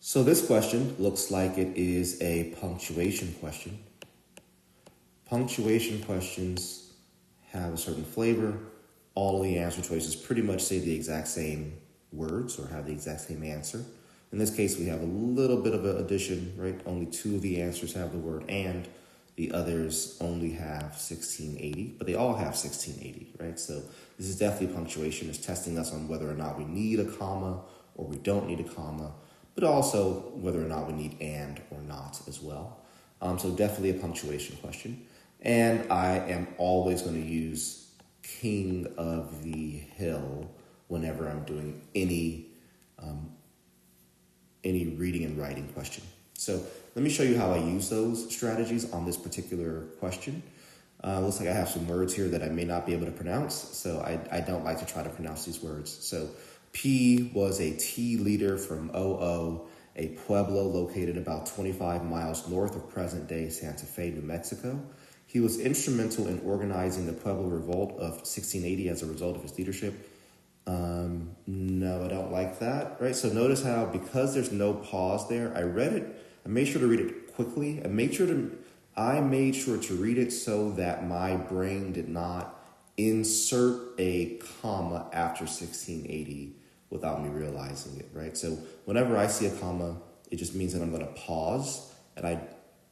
So this question looks like it is a punctuation question. Punctuation questions have a certain flavor. All of the answer choices pretty much say the exact same words or have the exact same answer. In this case, we have a little bit of an addition, right? Only two of the answers have the word and. The others only have 1680, but they all have 1680, right? So this is definitely punctuation. It's testing us on whether or not we need a comma or we don't need a comma, but also whether or not we need and or not as well. So definitely a punctuation question. And I am always going to use King of the Hill whenever I'm doing any reading and writing question. So let me show you how I use those strategies on this particular question. Looks like I have some words here that I may not be able to pronounce, so I don't like to try to pronounce these words. So P was a tea leader from OO, a pueblo located about 25 miles north of present-day Santa Fe, New Mexico. He was instrumental in organizing the Pueblo Revolt of 1680 as a result of his leadership. No, I don't like that, right? So notice how, because there's no pause there, I read it. I made sure to read it quickly. I made sure to read it so that my brain did not insert a comma after 1680 without me realizing it, right? So whenever I see a comma, it just means that I'm going to pause, and I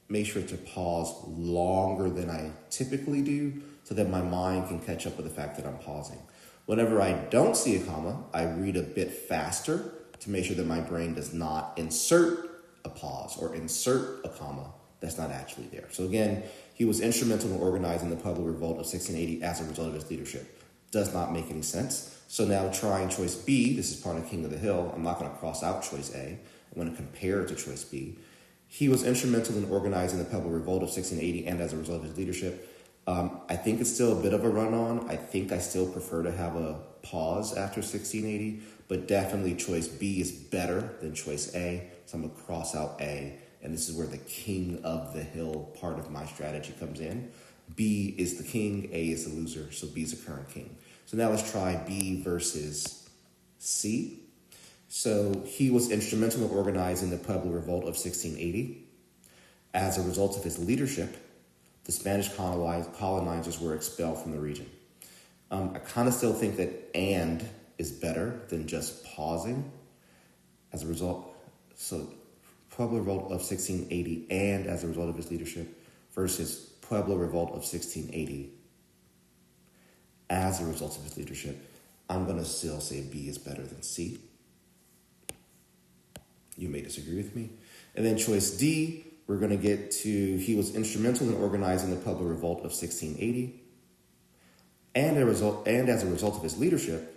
make sure to pause longer than I typically do so that my mind can catch up with the fact that I'm pausing. Whenever I don't see a comma, I read a bit faster to make sure that my brain does not insert a pause or insert a comma that's not actually there. So again, he was instrumental in organizing the Pueblo Revolt of 1680 as a result of his leadership. Does not make any sense. So now trying choice B, this is part of King of the Hill. I'm not going to cross out choice A. I'm going to compare it to choice B. He was instrumental in organizing the Pueblo Revolt of 1680 and as a result of his leadership. I think it's still a bit of a run-on. I think I still prefer to have a pause after 1680, but definitely choice B is better than choice A. So I'm going to cross out A, and this is where the King of the Hill part of my strategy comes in. B is the king, A is the loser, so B is the current king. So now let's try B versus C. So he was instrumental in organizing the Pueblo Revolt of 1680. As a result of his leadership, the Spanish colonizers were expelled from the region. I kind of still think that and is better than just pausing. As a result, so Pueblo Revolt of 1680 and as a result of his leadership versus Pueblo Revolt of 1680 as a result of his leadership. I'm going to still say B is better than C. You may disagree with me. And then choice D, we're going to get to he was instrumental in organizing the Pueblo Revolt of 1680. And as a result of his leadership,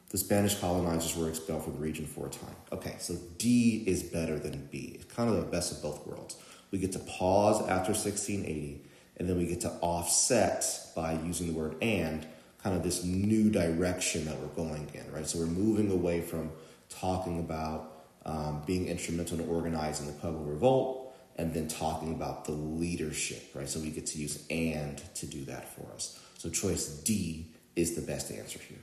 the Spanish colonizers were expelled from the region for a time. Okay, so D is better than B. It's kind of the best of both worlds. We get to pause after 1680, and then we get to offset by using the word and, kind of this new direction that we're going in, right? So we're moving away from talking about being instrumental in organizing the Pueblo Revolt and then talking about the leadership, right? So we get to use and to do that for us. So choice D is the best answer here.